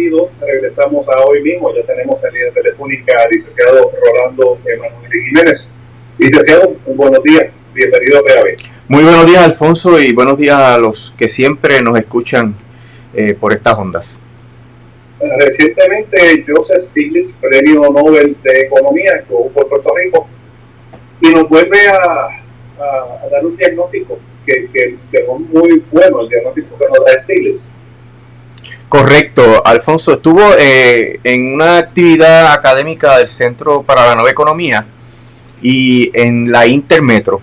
bienvenidos. Regresamos a hoy mismo. Ya tenemos en línea telefónica al licenciado Rolando Emanuel Jiménez. Licenciado, buenos días. Bienvenido a PAB. Muy buenos días, Alfonso, y buenos días a los que siempre nos escuchan por estas ondas. Recientemente, Joseph Stiglitz, premio Nobel de Economía, estuvo por Puerto Rico y nos vuelve a dar un diagnóstico que es muy bueno, el diagnóstico que nos da Stiglitz. Correcto, Alfonso. Estuvo en una actividad académica del Centro para la Nueva Economía y en la Intermetro,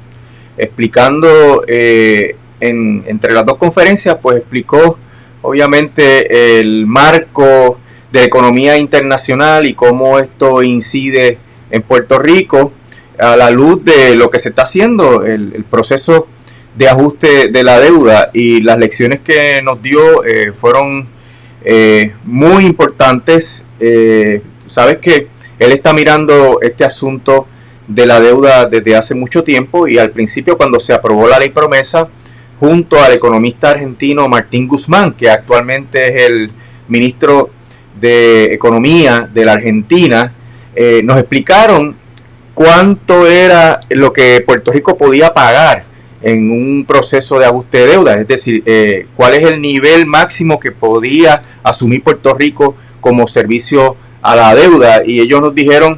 explicando entre las dos conferencias, pues explicó obviamente el marco de economía internacional y cómo esto incide en Puerto Rico a la luz de lo que se está haciendo, el proceso de ajuste de la deuda, y las lecciones que nos dio fueron muy importantes. Sabes que él está mirando este asunto de la deuda desde hace mucho tiempo, y al principio, cuando se aprobó la ley promesa, junto al economista argentino Martín Guzmán, que actualmente es el ministro de Economía de la Argentina, nos explicaron cuánto era lo que Puerto Rico podía pagar en un proceso de ajuste de deuda, es decir, cuál es el nivel máximo que podía asumir Puerto Rico como servicio a la deuda, y ellos nos dijeron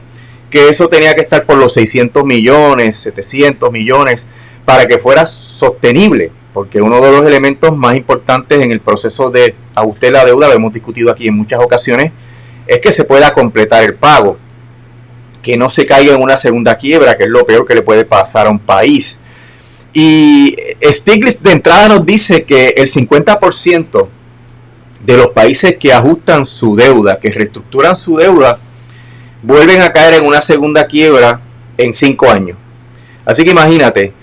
que eso tenía que estar por los 600 millones, 700 millones, para que fuera sostenible, porque uno de los elementos más importantes en el proceso de ajuste de la deuda, lo hemos discutido aquí en muchas ocasiones, es que se pueda completar el pago, que no se caiga en una segunda quiebra, que es lo peor que le puede pasar a un país. Y Stiglitz de entrada nos dice que el 50% de los países que ajustan su deuda, que reestructuran su deuda, vuelven a caer en una segunda quiebra en 5 años. Así que imagínate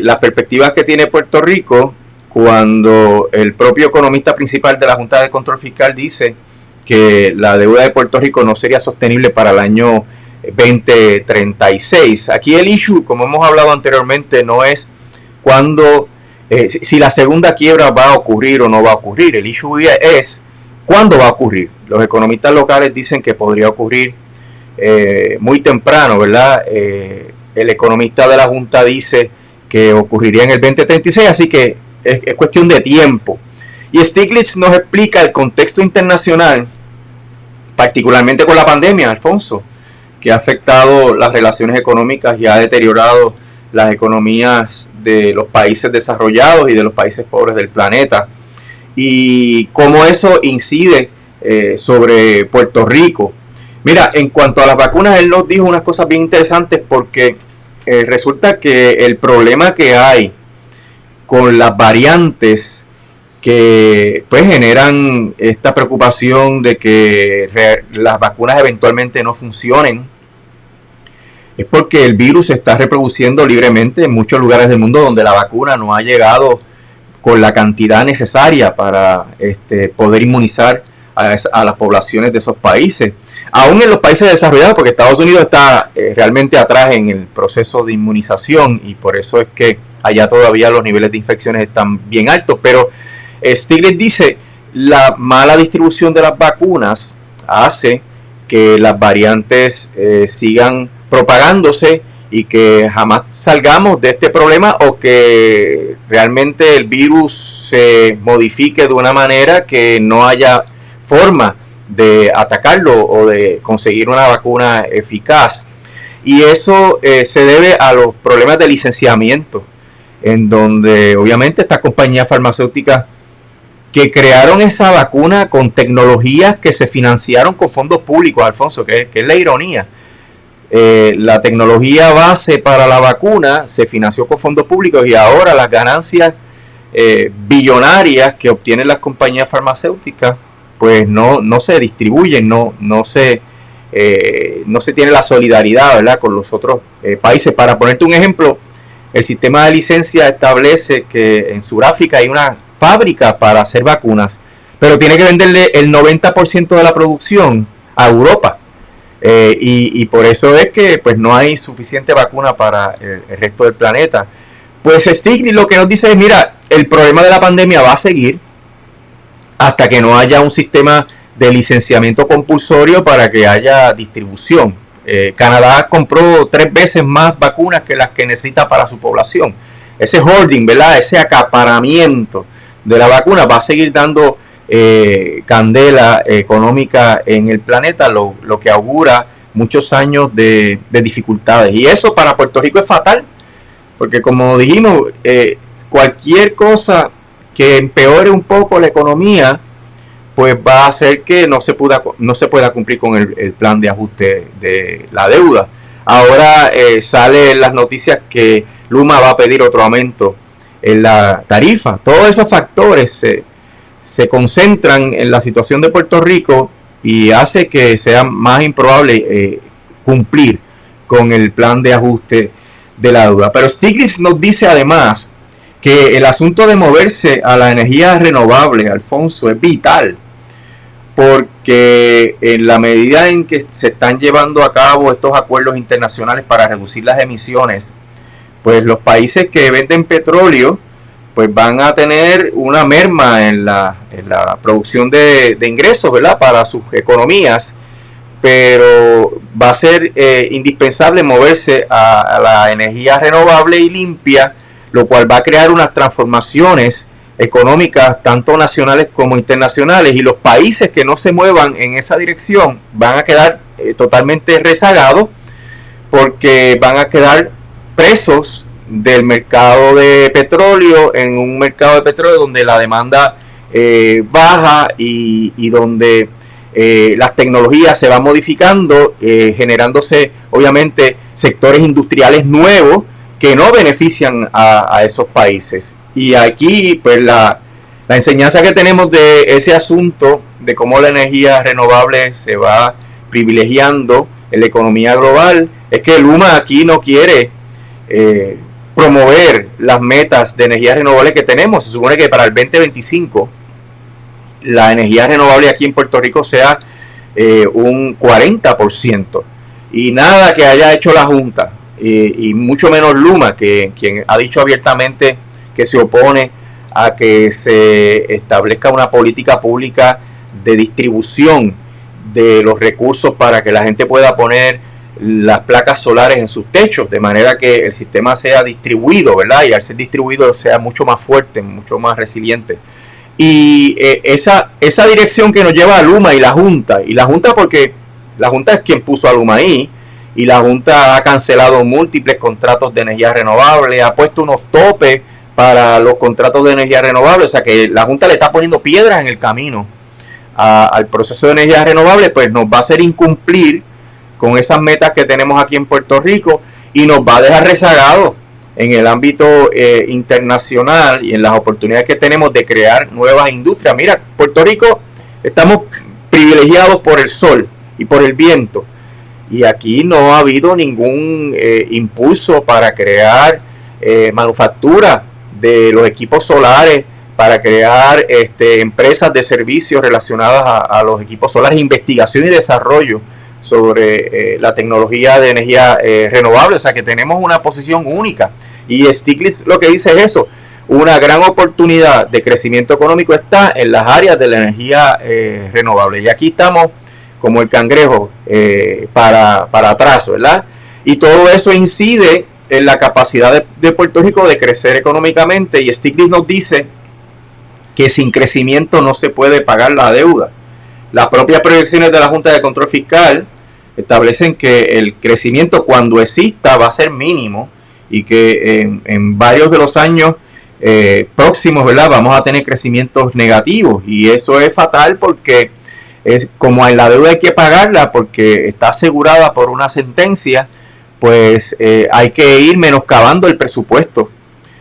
las perspectivas que tiene Puerto Rico cuando el propio economista principal de la Junta de Control Fiscal dice que la deuda de Puerto Rico no sería sostenible para el año 2036. Aquí el issue, como hemos hablado anteriormente, no es cuándo, si la segunda quiebra va a ocurrir o no va a ocurrir. El issue es cuándo va a ocurrir. Los economistas locales dicen que podría ocurrir muy temprano, ¿verdad? El economista de la Junta dice que ocurriría en el 2036, así que es cuestión de tiempo. Y Stiglitz nos explica el contexto internacional, particularmente con la pandemia, Alfonso, que ha afectado las relaciones económicas y ha deteriorado las economías de los países desarrollados y de los países pobres del planeta, y cómo eso incide sobre Puerto Rico. Mira, en cuanto a las vacunas, él nos dijo unas cosas bien interesantes, porque resulta que el problema que hay con las variantes que pues generan esta preocupación de que las vacunas eventualmente no funcionen, es porque el virus se está reproduciendo libremente en muchos lugares del mundo donde la vacuna no ha llegado con la cantidad necesaria para poder inmunizar a las poblaciones de esos países. Aún en los países desarrollados, porque Estados Unidos está realmente atrás en el proceso de inmunización, y por eso es que allá todavía los niveles de infecciones están bien altos. Pero Stiglitz dice, la mala distribución de las vacunas hace que las variantes sigan propagándose y que jamás salgamos de este problema, o que realmente el virus se modifique de una manera que no haya forma de atacarlo o de conseguir una vacuna eficaz. Y eso se debe a los problemas de licenciamiento, en donde obviamente estas compañías farmacéuticas que crearon esa vacuna con tecnologías que se financiaron con fondos públicos, Alfonso, que es la ironía. La tecnología base para la vacuna se financió con fondos públicos, y ahora las ganancias billonarias que obtienen las compañías farmacéuticas pues no se distribuyen, no se tiene la solidaridad, ¿verdad?, con los otros países. Para ponerte un ejemplo, el sistema de licencia establece que en Sudáfrica hay una fábrica para hacer vacunas, pero tiene que venderle el 90% de la producción a Europa. Y por eso es que pues no hay suficiente vacuna para el resto del planeta. Pues Stiglitz lo que nos dice es, mira, el problema de la pandemia va a seguir hasta que no haya un sistema de licenciamiento compulsorio para que haya distribución. Canadá compró 3 veces más vacunas que las que necesita para su población. Ese hoarding, ¿verdad? Ese acaparamiento de la vacuna va a seguir dando candela económica en el planeta, lo que augura muchos años de dificultades. Y eso para Puerto Rico es fatal, porque como dijimos, cualquier cosa que empeore un poco la economía, pues va a hacer que no se pueda cumplir con el plan de ajuste de la deuda. Ahora salen las noticias que Luma va a pedir otro aumento en la tarifa. Todos esos factores se concentran en la situación de Puerto Rico y hace que sea más improbable cumplir con el plan de ajuste de la deuda. Pero Stiglitz nos dice además que el asunto de moverse a la energía renovable, Alfonso, es vital, porque en la medida en que se están llevando a cabo estos acuerdos internacionales para reducir las emisiones, pues los países que venden petróleo pues van a tener una merma en la producción de ingresos, ¿verdad?, para sus economías, pero va a ser indispensable moverse a la energía renovable y limpia, lo cual va a crear unas transformaciones económicas tanto nacionales como internacionales, y los países que no se muevan en esa dirección van a quedar totalmente rezagados, porque van a quedar presos del mercado de petróleo, en un mercado de petróleo donde la demanda baja y donde las tecnologías se van modificando, generándose obviamente sectores industriales nuevos que no benefician a esos países. Y aquí pues la enseñanza que tenemos de ese asunto, de cómo la energía renovable se va privilegiando en la economía global, es que Luma aquí no quiere promover las metas de energía renovable que tenemos. Se supone que para el 2025 la energía renovable aquí en Puerto Rico sea un 40%, y nada que haya hecho la Junta, y mucho menos Luma, quien ha dicho abiertamente que se opone a que se establezca una política pública de distribución de los recursos para que la gente pueda poner las placas solares en sus techos, de manera que el sistema sea distribuido, ¿verdad? Y al ser distribuido sea mucho más fuerte, mucho más resiliente. Y esa dirección que nos lleva a Luma y la Junta porque la Junta es quien puso a Luma ahí, y la Junta ha cancelado múltiples contratos de energía renovable, ha puesto unos topes para los contratos de energía renovable, o sea que la Junta le está poniendo piedras en el camino al proceso de energía renovable, pues nos va a hacer incumplir con esas metas que tenemos aquí en Puerto Rico, y nos va a dejar rezagados en el ámbito internacional y en las oportunidades que tenemos de crear nuevas industrias. Mira, Puerto Rico estamos privilegiados por el sol y por el viento, y aquí no ha habido ningún impulso para crear manufactura de los equipos solares, para crear empresas de servicios relacionadas a los equipos solares, investigación y desarrollo sobre la tecnología de energía renovable. O sea que tenemos una posición única, y Stiglitz lo que dice es eso: una gran oportunidad de crecimiento económico está en las áreas de la energía renovable, y aquí estamos como el cangrejo para atrás, ¿verdad? Y todo eso incide en la capacidad de Puerto Rico de crecer económicamente, y Stiglitz nos dice que sin crecimiento no se puede pagar la deuda. Las propias proyecciones de la Junta de Control Fiscal establecen que el crecimiento, cuando exista, va a ser mínimo, y que en varios de los años próximos, ¿verdad?, vamos a tener crecimientos negativos, y eso es fatal, porque es como en la deuda hay que pagarla porque está asegurada por una sentencia, pues hay que ir menoscabando el presupuesto.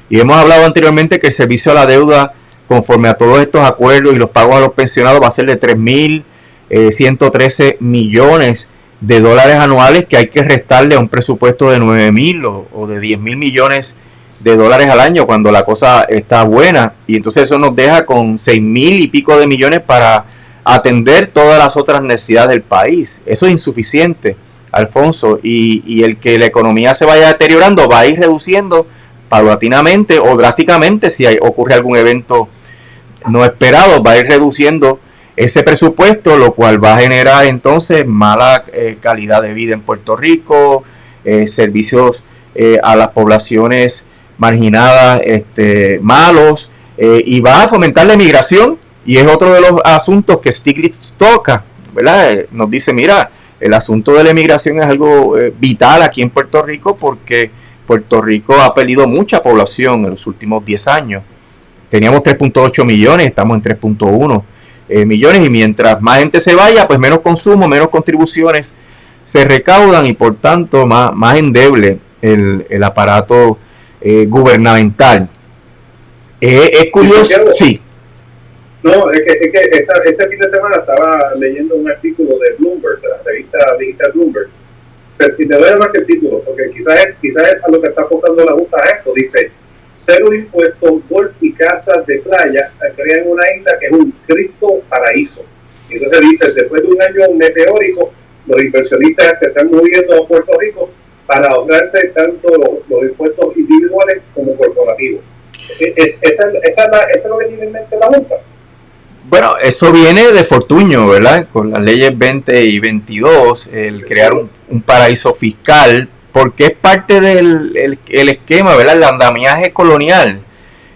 Y hemos hablado anteriormente que el servicio a la deuda, conforme a todos estos acuerdos y los pagos a los pensionados, va a ser de 3.113 millones de dólares anuales, que hay que restarle a un presupuesto de 9.000 o de 10.000 millones de dólares al año cuando la cosa está buena. Y entonces eso nos deja con 6.000 y pico de millones para atender todas las otras necesidades del país. Eso es insuficiente, Alfonso, y el que la economía se vaya deteriorando va a ir reduciendo paulatinamente o drásticamente, si ocurre algún evento no esperado, va a ir reduciendo ese presupuesto, lo cual va a generar entonces mala calidad de vida en Puerto Rico, servicios a las poblaciones marginadas malos, y va a fomentar la emigración, y es otro de los asuntos que Stiglitz toca, ¿verdad? Nos dice, mira, el asunto de la emigración es algo vital aquí en Puerto Rico, porque Puerto Rico ha perdido mucha población en los últimos 10 años. Teníamos 3.8 millones, estamos en 3.1 millones, y mientras más gente se vaya, pues menos consumo, menos contribuciones se recaudan, y por tanto más endeble el aparato gubernamental. Es curioso, sí. No, es que este fin de semana estaba leyendo un artículo de Bloomberg, de la revista digital Bloomberg. Y te voy a más que el título, porque quizás es a lo que está apuntando la Junta a esto. Dice: cero impuestos, golf y casas de playa crean una isla que es un cripto paraíso. Y entonces dice, después de un año meteórico, los inversionistas se están moviendo a Puerto Rico para ahorrarse tanto los impuestos individuales como corporativos. Esa es lo que tiene en mente la Junta. Bueno, eso viene de Fortuño, ¿verdad? Con las leyes 20 y 22, el crear un paraíso fiscal, porque es parte del el esquema, ¿verdad? El andamiaje colonial.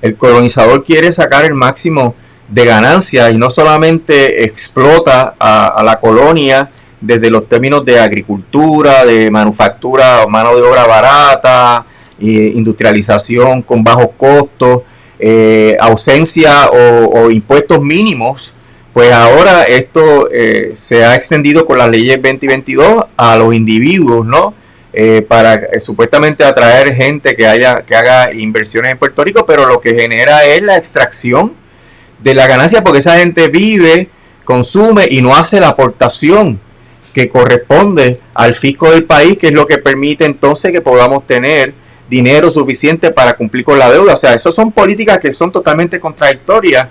El colonizador quiere sacar el máximo de ganancias y no solamente explota a la colonia desde los términos de agricultura, de manufactura, mano de obra barata, industrialización con bajos costos, ausencia o impuestos mínimos. Pues ahora esto se ha extendido con las leyes 20 y 22 a los individuos, ¿no? Para supuestamente atraer gente que haga inversiones en Puerto Rico, pero lo que genera es la extracción de la ganancia, porque esa gente vive, consume y no hace la aportación que corresponde al fisco del país, que es lo que permite entonces que podamos tener dinero suficiente para cumplir con la deuda. O sea, esas son políticas que son totalmente contradictorias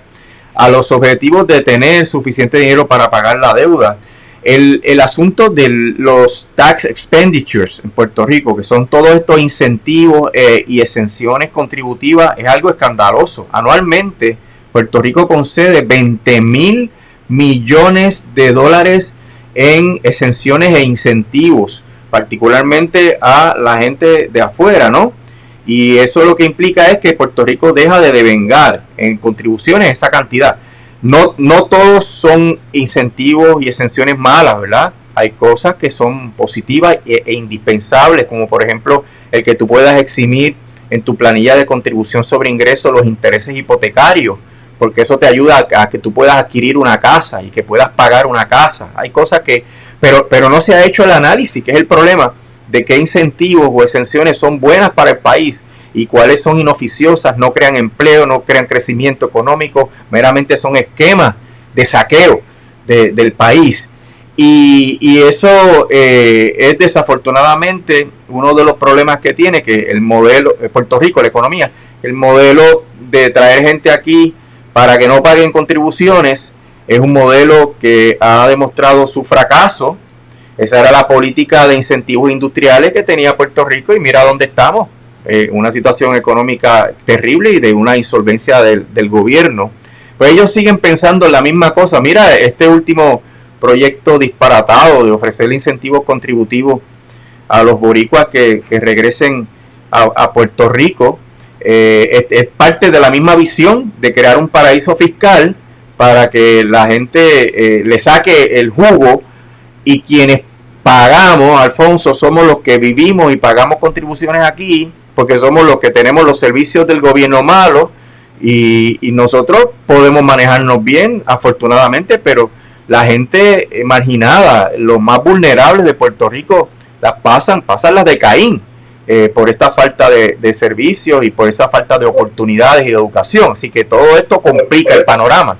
a los objetivos de tener suficiente dinero para pagar la deuda. El asunto de los tax expenditures en Puerto Rico, que son todos estos incentivos y exenciones contributivas, es algo escandaloso. Anualmente, Puerto Rico concede 20,000 millones de dólares en exenciones e incentivos, particularmente a la gente de afuera, ¿no? Y eso lo que implica es que Puerto Rico deja de devengar en contribuciones esa cantidad. No todos son incentivos y exenciones malas, ¿verdad? Hay cosas que son positivas e indispensables, como por ejemplo el que tú puedas eximir en tu planilla de contribución sobre ingresos los intereses hipotecarios, porque eso te ayuda a que tú puedas adquirir una casa y que puedas pagar una casa. Hay cosas que, pero no se ha hecho el análisis, que es el problema, de qué incentivos o exenciones son buenas para el país y cuáles son inoficiosas, no crean empleo, no crean crecimiento económico, meramente son esquemas de saqueo del país. Y eso es desafortunadamente uno de los problemas que tiene, que el modelo de Puerto Rico, la economía, el modelo de traer gente aquí para que no paguen contribuciones, es un modelo que ha demostrado su fracaso. Esa era la política de incentivos industriales que tenía Puerto Rico, y mira dónde estamos. Una situación económica terrible y de una insolvencia del gobierno. Pues ellos siguen pensando en la misma cosa. Mira, este último proyecto disparatado de ofrecer incentivos contributivos a los boricuas que regresen a Puerto Rico, es parte de la misma visión de crear un paraíso fiscal para que la gente le saque el jugo, y quienes pagamos, Alfonso, somos los que vivimos y pagamos contribuciones aquí, porque somos los que tenemos los servicios del gobierno malos, y nosotros podemos manejarnos bien, afortunadamente, pero la gente marginada, los más vulnerables de Puerto Rico, pasan las de Caín, por esta falta de servicios y por esa falta de oportunidades y de educación. Así que todo esto complica el panorama.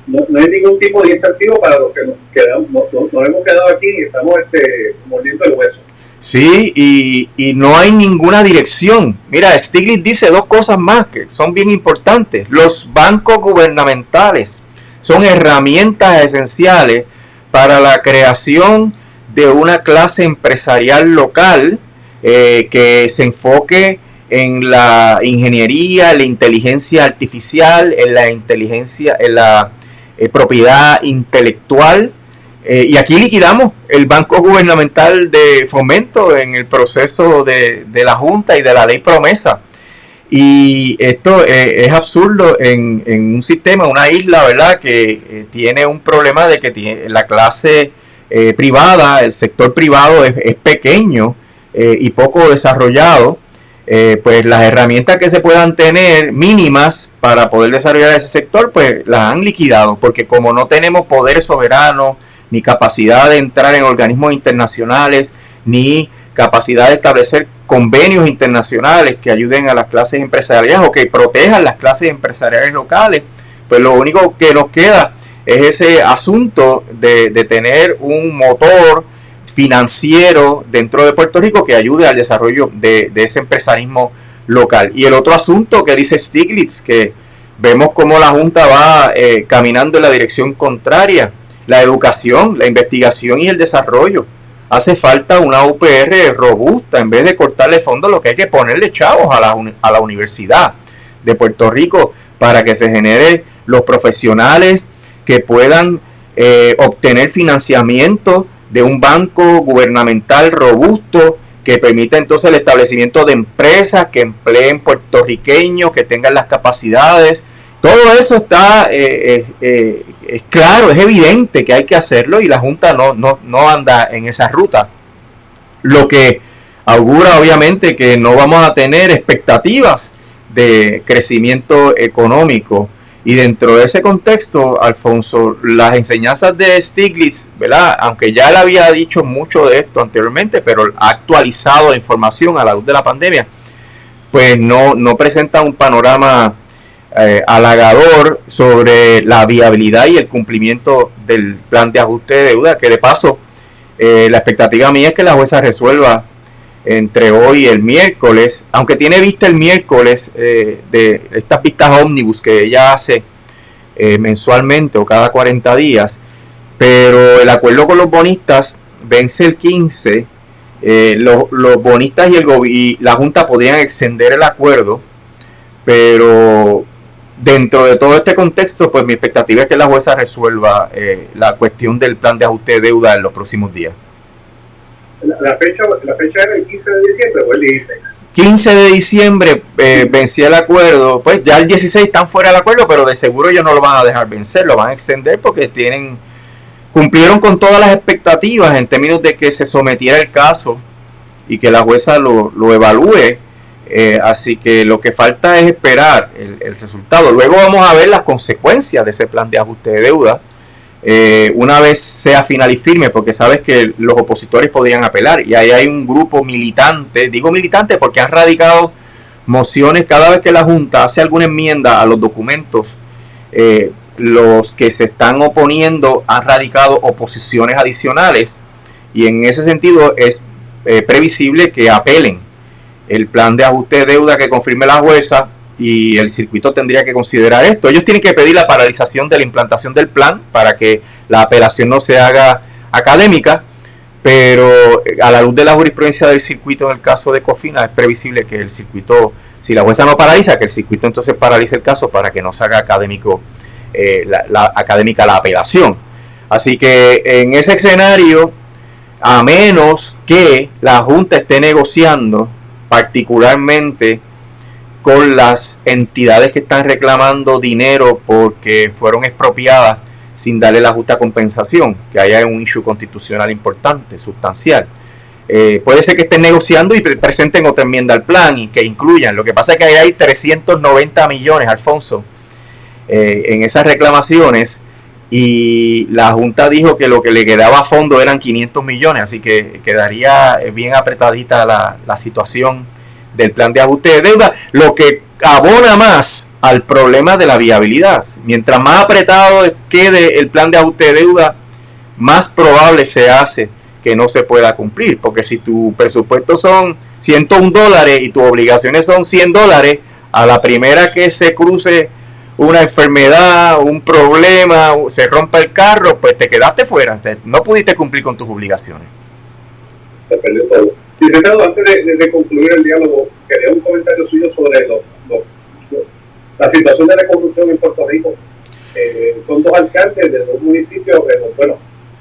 No hay ningún tipo de incentivo para los que nos hemos quedado aquí y estamos mordiendo el hueso. Sí, y no hay ninguna dirección. Mira, Stiglitz dice dos cosas más que son bien importantes. Los bancos gubernamentales son herramientas esenciales para la creación de una clase empresarial local que se enfoque en la ingeniería, la inteligencia artificial, en la propiedad intelectual. Y aquí liquidamos el Banco Gubernamental de Fomento en el proceso de la Junta y de la Ley Promesa. Y esto es absurdo en un sistema, una isla, ¿verdad?, que tiene un problema de que la clase privada, el sector privado es pequeño y poco desarrollado. Pues las herramientas que se puedan tener mínimas para poder desarrollar ese sector, pues las han liquidado, porque como no tenemos poder soberano, ni capacidad de entrar en organismos internacionales, ni capacidad de establecer convenios internacionales que ayuden a las clases empresariales o que protejan las clases empresariales locales, pues lo único que nos queda es ese asunto de tener un motor financiero dentro de Puerto Rico que ayude al desarrollo de ese empresarismo local. Y el otro asunto que dice Stiglitz, que vemos cómo la Junta va caminando en la dirección contraria: la educación, la investigación y el desarrollo. Hace falta una UPR robusta. En vez de cortarle fondos, lo que hay que ponerle chavos a la Universidad de Puerto Rico para que se genere los profesionales que puedan obtener financiamiento de un banco gubernamental robusto que permita entonces el establecimiento de empresas que empleen puertorriqueños, que tengan las capacidades. Todo eso está es claro, es evidente que hay que hacerlo, y la Junta no anda en esa ruta, lo que augura obviamente que no vamos a tener expectativas de crecimiento económico. Y dentro de ese contexto, Alfonso, las enseñanzas de Stiglitz, ¿verdad?, aunque ya él había dicho mucho de esto anteriormente, pero ha actualizado la información a la luz de la pandemia, pues no presenta un panorama halagador sobre la viabilidad y el cumplimiento del plan de ajuste de deuda, que de paso la expectativa mía es que la jueza resuelva entre hoy y el miércoles, aunque tiene vista el miércoles de estas vistas ómnibus que ella hace mensualmente o cada 40 días, pero el acuerdo con los bonistas vence el 15. Los bonistas y la Junta podrían extender el acuerdo, pero dentro de todo este contexto, pues mi expectativa es que la jueza resuelva la cuestión del plan de ajuste de deuda en los próximos días. La fecha era el 15 de diciembre o el 16. 15 de diciembre vencía el acuerdo. Pues ya el 16 están fuera del acuerdo, pero de seguro ellos no lo van a dejar vencer, lo van a extender porque cumplieron con todas las expectativas en términos de que se sometiera el caso y que la jueza lo evalúe. Así que lo que falta es esperar el resultado. Luego vamos a ver las consecuencias de ese plan de ajuste de deuda una vez sea final y firme, porque sabes que los opositores podrían apelar, y ahí hay un grupo militante. Digo militante porque han radicado mociones cada vez que la Junta hace alguna enmienda a los documentos. Los que se están oponiendo han radicado oposiciones adicionales, y en ese sentido es previsible que apelen el plan de ajuste de deuda que confirme la jueza, y el circuito tendría que considerar esto. Ellos tienen que pedir la paralización de la implantación del plan para que la apelación no se haga académica, pero a la luz de la jurisprudencia del circuito en el caso de Cofina, es previsible que el circuito, si la jueza no paraliza, que el circuito entonces paralice el caso para que no se haga académica la apelación. Así que en ese escenario, a menos que la Junta esté negociando particularmente con las entidades que están reclamando dinero porque fueron expropiadas sin darle la justa compensación, que haya un issue constitucional importante, sustancial. Puede ser que estén negociando y presenten otra enmienda al plan y que incluyan. Lo que pasa es que hay 390 millones, Alfonso, en esas reclamaciones, y la Junta dijo que lo que le quedaba a fondo eran 500 millones, así que quedaría bien apretadita la situación del plan de ajuste de deuda, lo que abona más al problema de la viabilidad. Mientras más apretado quede el plan de ajuste de deuda, más probable se hace que no se pueda cumplir, porque si tu presupuesto son $101 y tus obligaciones son $100, a la primera que se cruce una enfermedad, un problema, se rompa el carro, pues te quedaste fuera, no pudiste cumplir con tus obligaciones. Se perdió todo. Licenciado, antes de concluir el diálogo, quería un comentario suyo sobre la situación de la corrupción en Puerto Rico. Son dos alcaldes de dos municipios, bueno,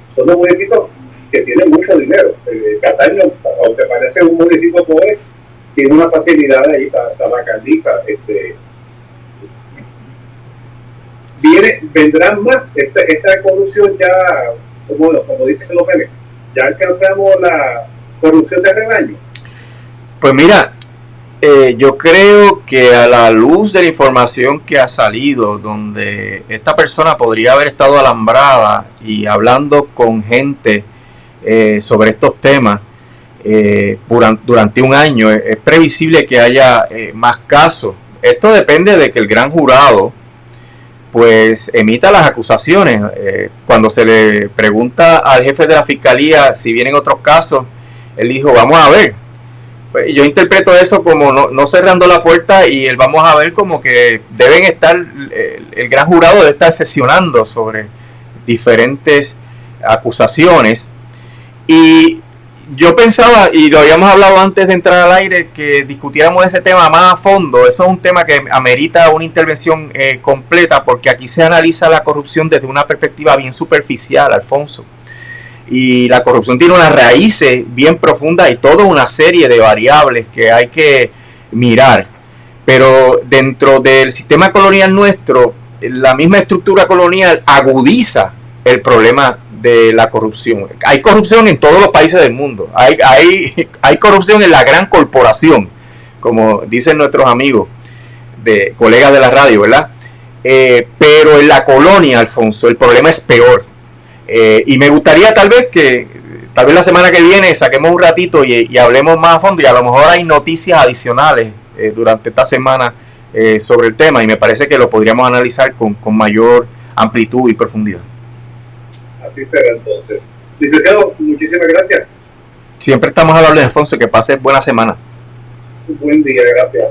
son dos municipios que tienen mucho dinero. Cataño, aunque parece un municipio pobre, tiene una facilidad ahí para la alcaldía. Vendrán más. Esta corrupción ya, como dicen los memes, ya alcanzamos la corrupción de rebaño. Pues mira, yo creo que a la luz de la información que ha salido, donde esta persona podría haber estado alambrada y hablando con gente sobre estos temas durante un año, es previsible que haya más casos. Esto depende de que el gran jurado pues emita las acusaciones. Cuando se le pregunta al jefe de la fiscalía si vienen otros casos, él dijo, vamos a ver. Pues yo interpreto eso como no cerrando la puerta, y el vamos a ver como que deben estar, el gran jurado debe estar sesionando sobre diferentes acusaciones. Y yo pensaba, y lo habíamos hablado antes de entrar al aire, que discutiéramos ese tema más a fondo. Eso es un tema que amerita una intervención completa, porque aquí se analiza la corrupción desde una perspectiva bien superficial, Alfonso. Y la corrupción tiene unas raíces bien profundas y toda una serie de variables que hay que mirar. Pero dentro del sistema colonial nuestro, la misma estructura colonial agudiza el problema de la corrupción. Hay corrupción en todos los países del mundo. Hay corrupción en la gran corporación, como dicen nuestros amigos, colegas de la radio, ¿verdad? Pero en la colonia, Alfonso, el problema es peor. Y me gustaría tal vez la semana que viene saquemos un ratito y hablemos más a fondo, y a lo mejor hay noticias adicionales durante esta semana sobre el tema, y me parece que lo podríamos analizar con mayor amplitud y profundidad. Así será entonces. Licenciado, muchísimas gracias. Siempre estamos a la orden, Alfonso, que pase buena semana. Un buen día, gracias.